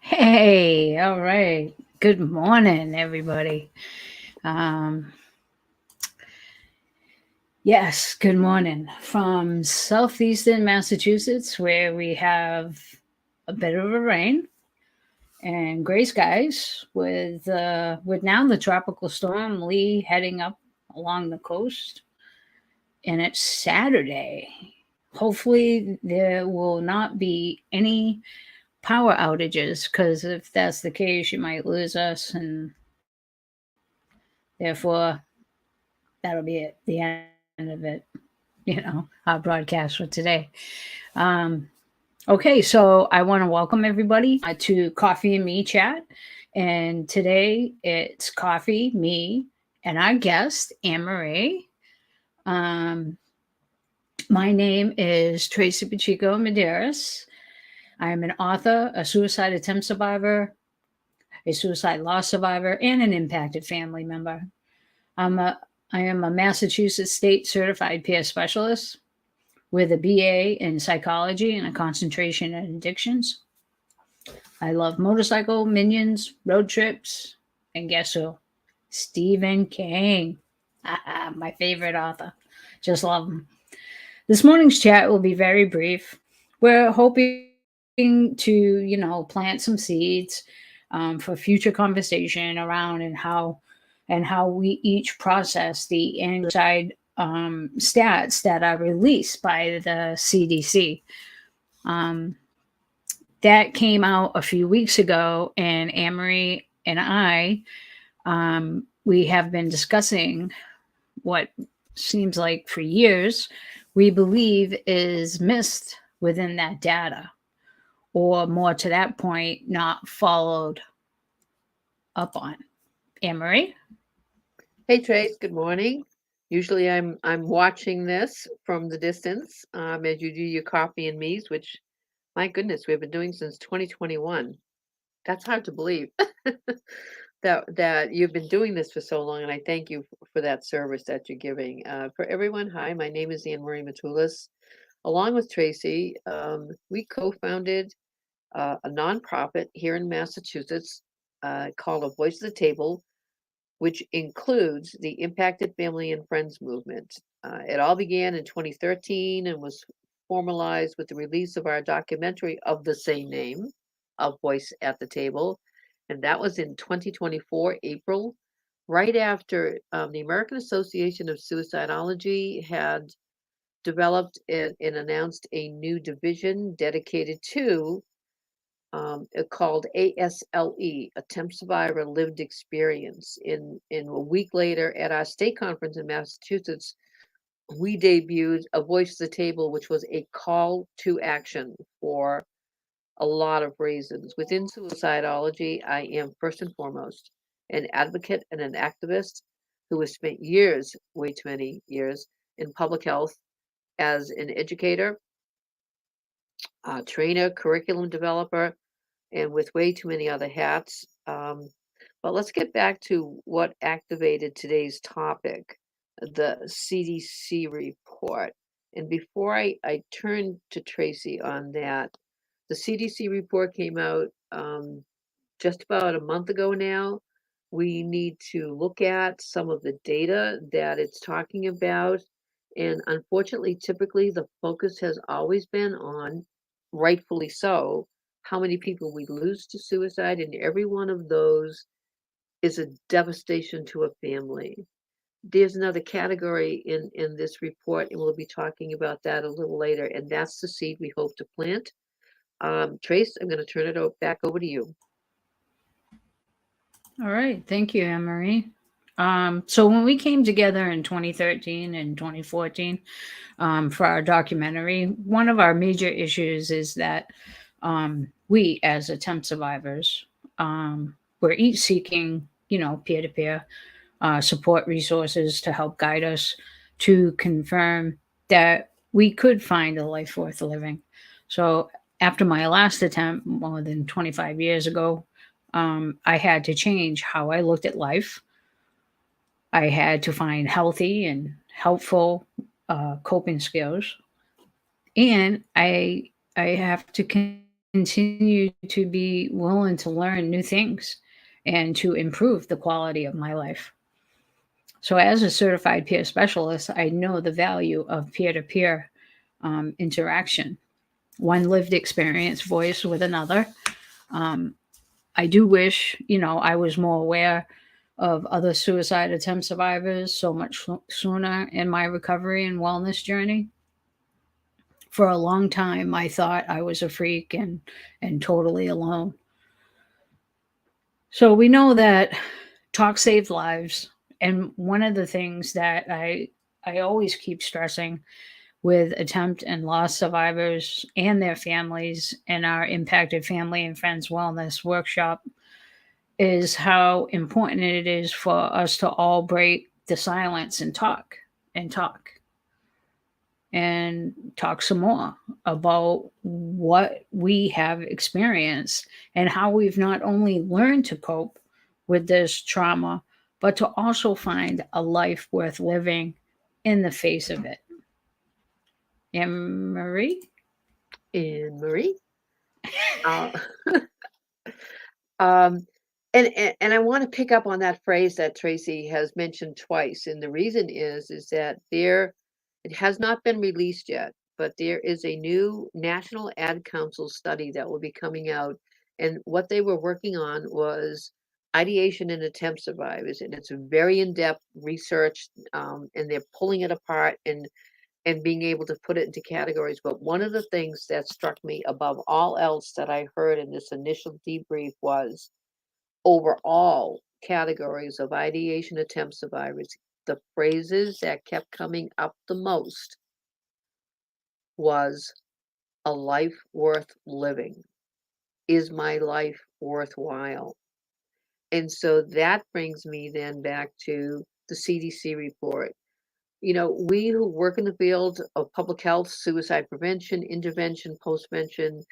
Hey, all right. Good morning, everybody. Um, yes, good morning from southeastern Massachusetts, where we have a bit of a rain and gray skies, with now the tropical storm Lee heading up along the coast, and it's Saturday. Hopefully, there will not be any power outages, because if that's the case, you might lose us, and therefore that'll be it, the end of it, our broadcast for today. Um, okay, so I want to welcome everybody to Coffee and Me Chat. And today it's Coffee, me, and our guest, Annemarie. Um, my name is Tracey Pacheco Medeiros. I am an author, a suicide attempt survivor, a suicide loss survivor, and an impacted family member. I'm a I am a Massachusetts state certified peer specialist with a BA in psychology and a concentration in addictions. I love motorcycle minions, road trips, and guess who? Stephen King, my favorite author. Just love him. This morning's chat will be very brief. We're hoping to plant some seeds for future conversation around and how we each process the annual stats that are released by the CDC. Um, that came out a few weeks ago, and Amory and I, we have been discussing what seems like for years we believe is missed within that data, or more to that point, not followed up on. Amory? Hey Trace, good morning. Usually I'm watching this from the distance as you do your coffee and me's, which my goodness, we've been doing since 2021. That's hard to believe that you've been doing this for so long, and I thank you for that service that you're giving. For everyone, hi, my name is Annemarie Matulis. Along with Tracy, we co-founded a nonprofit here in Massachusetts called A Voice at the Table, which includes the Impacted Family and Friends movement. It all began in 2013 and was formalized with the release of our documentary of the same name, A Voice at the Table. And that was in 2024, April, right after the American Association of Suicidology had developed and announced a new division dedicated to called ASLE, Attempt Survivor Lived Experience. In a week later, at our state conference in Massachusetts, we debuted A Voice to the Table, which was a call to action for a lot of reasons. Within suicidology, I am first and foremost an advocate and an activist who has spent years, way too many years, in public health as an educator, trainer, curriculum developer, and with way too many other hats. But let's get back to what activated today's topic, the CDC report. And before I turn to Tracy on that, the CDC report came out just about a month ago now. We need to look at some of the data that it's talking about. And unfortunately, typically the focus has always been on, rightfully so, how many people we lose to suicide. And every one of those is a devastation to a family. There's another category in this report, and we'll be talking about that a little later. And that's the seed we hope to plant. Trace, I'm going to turn it back over to you. All right. Thank you, Anne-Marie. So when we came together in 2013 and 2014 for our documentary, one of our major issues is that we, as attempt survivors, we're each seeking, peer-to-peer support resources to help guide us to confirm that we could find a life worth living. So after my last attempt more than 25 years ago, I had to change how I looked at life. I had to find healthy and helpful coping skills, and I have to continue continue to be willing to learn new things and to improve the quality of my life. So, as a certified peer specialist, I know the value of peer to peer interaction, one lived experience voiced with another. Um, I do wish, I was more aware of other suicide attempt survivors so much sooner in my recovery and wellness journey. For a long time, I thought I was a freak and totally alone. So we know that talk saves lives, and one of the things that I always keep stressing with attempt and loss survivors and their families in our impacted family and friends wellness workshop is how important it is for us to all break the silence and talk some more about what we have experienced and how we've not only learned to cope with this trauma, but to also find a life worth living in the face of it. Anne Marie? And Marie, uh, um, and I want to pick up on that phrase that Tracy has mentioned twice, and the reason is that it has not been released yet, but there is a new National Ad Council study that will be coming out, and what they were working on was ideation in attempt survivors, and it's a very in-depth research, and they're pulling it apart and being able to put it into categories. But one of the things that struck me above all else that I heard in this initial debrief was overall categories of ideation attempt survivors, the phrases that kept coming up the most was a life worth living. Is my life worthwhile? And so that brings me then back to the CDC report. We who work in the field of public health, suicide prevention, intervention, postvention,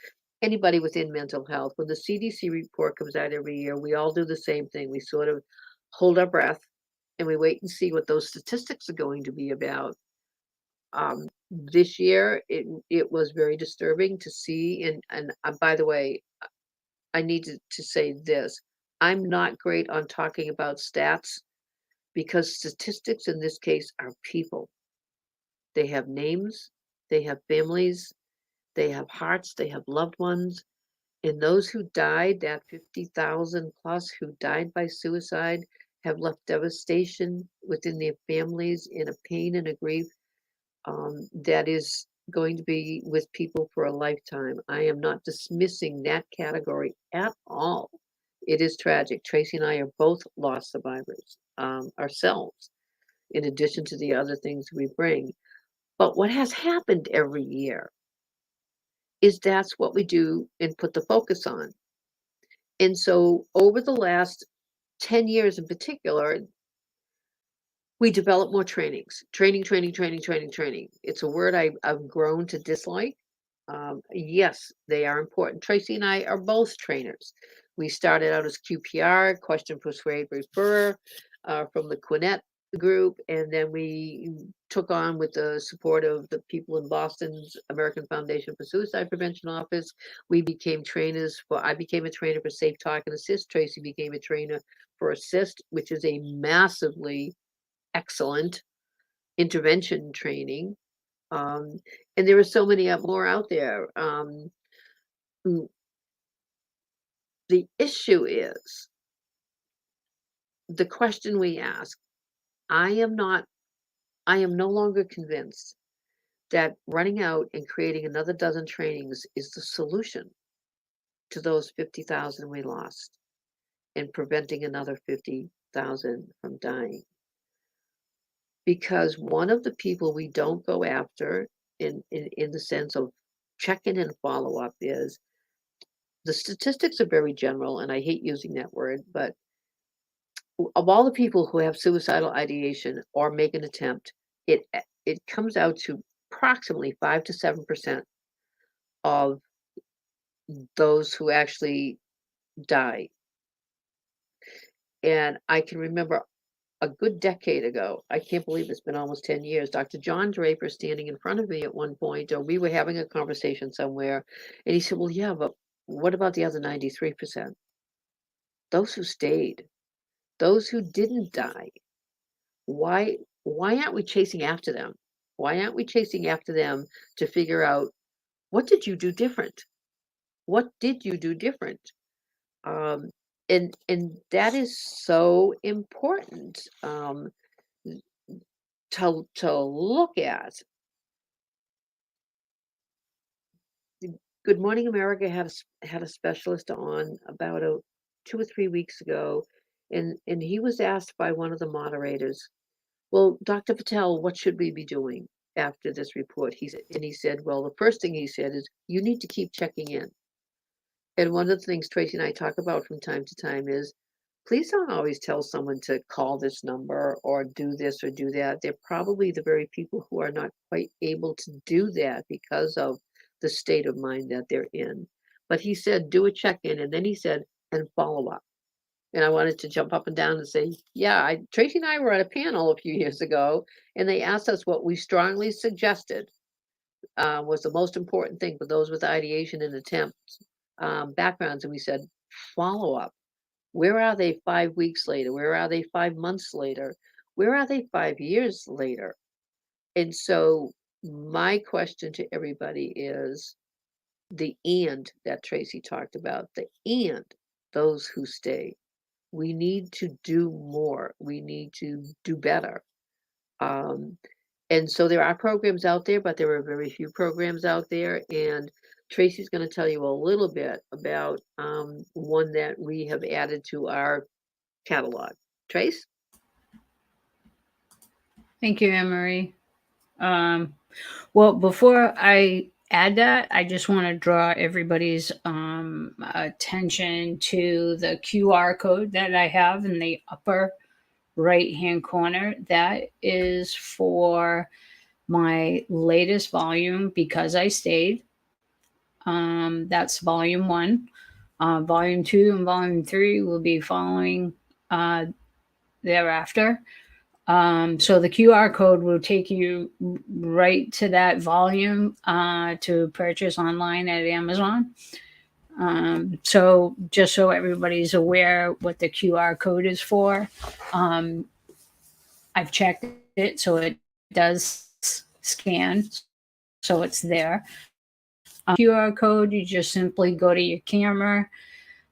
anybody within mental health, when the CDC report comes out every year, we all do the same thing. We sort of hold our breath and we wait and see what those statistics are going to be about. This year, it was very disturbing to see. And by the way, I need to say this: I'm not great on talking about stats because statistics in this case are people. They have names, they have families, they have hearts, they have loved ones. And those who died, that 50,000 plus who died by suicide, have left devastation within their families and a pain and a grief that is going to be with people for a lifetime. I am not dismissing that category at all. It is tragic. Tracy and I are both loss survivors ourselves, in addition to the other things we bring. But what has happened every year is that's what we do and put the focus on. And so over the last 10 years in particular, we develop more trainings. Training. It's a word I've grown to dislike. Yes, they are important. Tracy and I are both trainers. We started out as QPR, question, persuade, refer, from the Quinnet group, and then we took on with the support of the people in Boston's American Foundation for Suicide Prevention office. I became a trainer for Safe Talk and Assist. Tracy became a trainer for Assist, which is a massively excellent intervention training. Um, and there are so many more out there. Mm, the issue is the question we ask. I am not, I am no longer convinced that running out and creating another dozen trainings is the solution to those 50,000 we lost and preventing another 50,000 from dying. Because one of the people we don't go after in the sense of check-in and follow-up is the statistics are very general, and I hate using that word, but of all the people who have suicidal ideation or make an attempt, it comes out to approximately 5 to 7% of those who actually die. And I can remember a good decade ago, I can't believe it's been almost 10 years, Dr. John Draper standing in front of me at one point, or we were having a conversation somewhere, and he said, well, yeah, but what about the other 93%? Those who stayed, those who didn't die. Why aren't we chasing after them? Why aren't we chasing after them to figure out what did you do different? What did you do different? Um, and that is so important to look at. Good Morning America had a specialist on about 2 or 3 weeks ago, and he was asked by one of the moderators, "Well, Dr. Patel, what should we be doing after this report?" He said, "Well, the first thing he said is you need to keep checking in." And one of the things Tracy and I talk about from time to time is please don't always tell someone to call this number or do this or do that. They're probably the very people who are not quite able to do that because of the state of mind that they're in. But he said, do a check in. And then he said, and follow up. And I wanted to jump up and down and say, yeah, Tracy and I were at a panel a few years ago, and they asked us what we strongly suggested was the most important thing for those with ideation and attempt backgrounds. And we said, follow up. Where are they 5 weeks later? Where are they 5 months later? Where are they 5 years later? And so my question to everybody is the and that Tracy talked about, the and those who stay. We need to do more. We need to do better. Um, and so there are programs out there, but there are very few programs out there. And Tracy's going to tell you a little bit about one that we have added to our catalog. Trace? Thank you, Annemarie. Well, before I add that, I just want to draw everybody's attention to the QR code that I have in the upper right hand corner. That is for my latest volume, Because I Stayed. That's volume 1. Volume 2 and volume 3 will be following thereafter. So the QR code will take you right to that volume to purchase online at Amazon. So just so everybody's aware what the QR code is for, I've checked it, so it does scan, so it's there. QR code, you just simply go to your camera,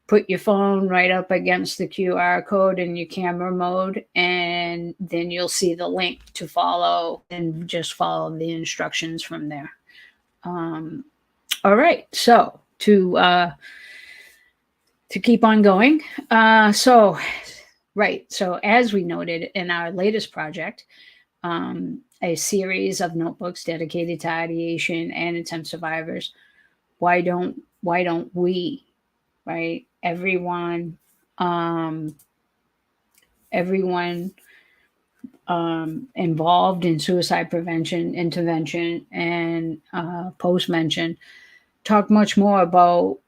put your phone right up against the QR code in your camera mode, and then you'll see the link to follow and just follow the instructions from there. All right, so to keep on going, so as we noted in our latest project, a series of notebooks dedicated to ideation and attempt survivors. Why don't we, right? Everyone involved in suicide prevention, intervention, and post-mention talk much more about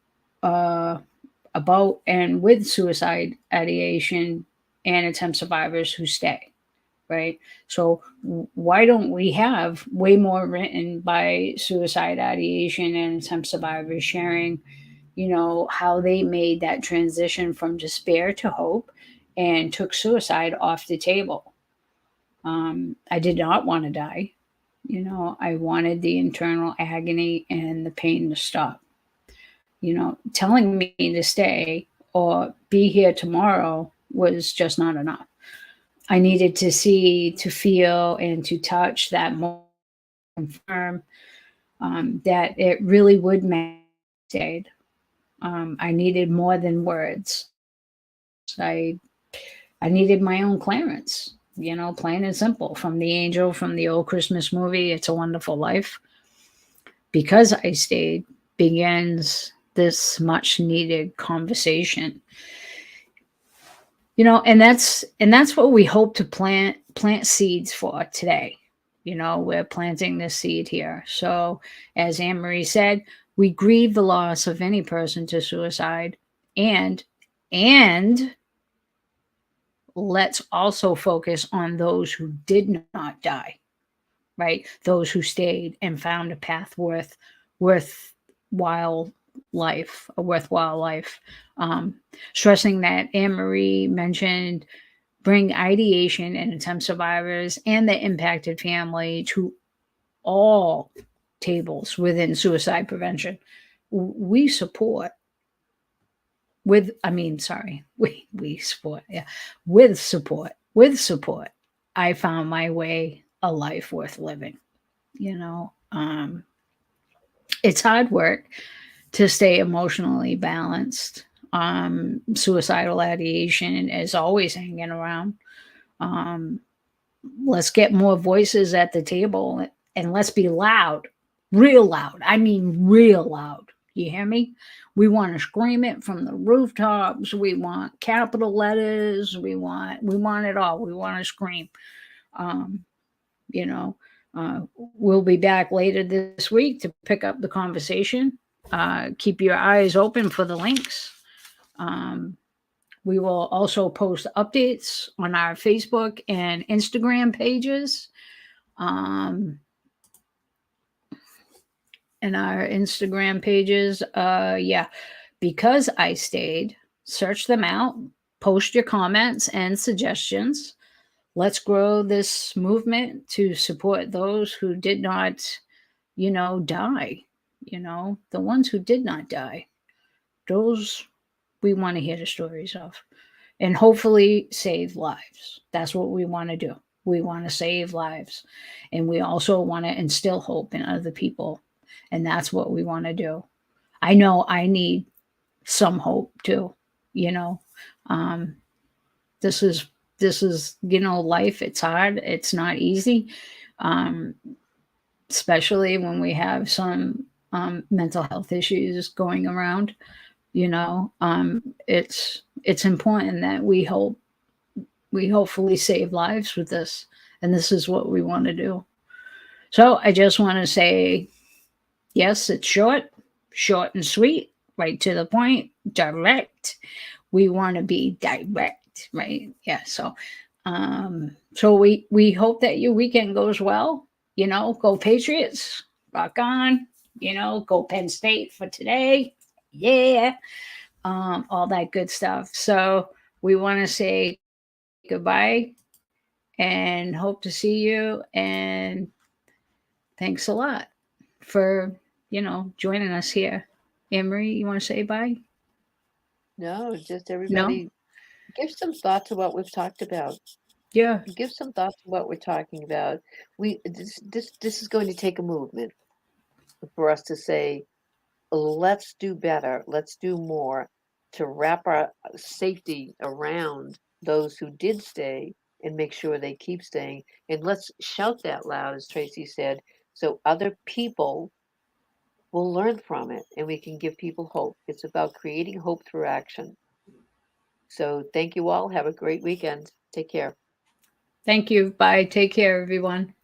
and with suicide ideation and attempt survivors who stay, right? So why don't we have way more written by suicide ideation and attempt survivors sharing, how they made that transition from despair to hope and took suicide off the table. I did not want to die. I wanted the internal agony and the pain to stop. Telling me to stay or be here tomorrow was just not enough. I needed to see, to feel, and to touch that more, confirm that it really would matter. I needed more than words. I needed my own clearance, plain and simple. From the angel from the old Christmas movie, It's a Wonderful Life. Because I stayed begins this much needed conversation. And that's what we hope to plant seeds for today. We're planting this seed here. So as Annemarie said, we grieve the loss of any person to suicide, and let's also focus on those who did not die, right? Those who stayed and found a path worthwhile life, a worthwhile life. Um, Stressing that Annemarie mentioned bring ideation and attempt survivors and the impacted family to all tables within suicide prevention. We support with, I mean, sorry, we support, yeah, with support, I found my way a life worth living. You know, it's hard work to stay emotionally balanced. Suicidal ideation is always hanging around. Um, let's get more voices at the table and let's be loud, real loud. I mean, real loud. You hear me? We want to scream it from the rooftops. We want capital letters. We want it all. We want to scream. Um, you know, we'll be back later this week to pick up the conversation. Keep your eyes open for the links. Um, we will also post updates on our Facebook and Instagram pages. Um, and our Instagram pages, yeah, because I stayed, search them out, post your comments and suggestions. Let's grow this movement to support those who did not, die. The ones who did not die. Those we want to hear the stories of. And hopefully save lives. That's what we want to do. We want to save lives. And we also want to instill hope in other people. And that's what we want to do. I know I need some hope too, you know. Um, this is life. It's hard. It's not easy. Um, Especially when we have some mental health issues going around. It's important that we hopefully save lives with this, and this is what we want to do. So I just want to say, yes, it's short and sweet, right to the point, direct. We want to be direct, right? Yeah. So we hope that your weekend goes well. Go Patriots, rock on. Go Penn State for today. Yeah. All that good stuff. So we want to say goodbye and hope to see you. And thanks a lot for, joining us here. Annemarie, you want to say bye? No, just No? everybody give some thought to what we've talked about. Yeah. Give some thought to what we're talking about. This is going to take a movement for us to say, let's do better, let's do more to wrap our safety around those who did stay and make sure they keep staying. And let's shout that loud, as Tracey said, so other people will learn from it and we can give people hope. It's about creating hope through action. So thank you all. Have a great weekend. Take care. Thank you. Bye. Take care, everyone.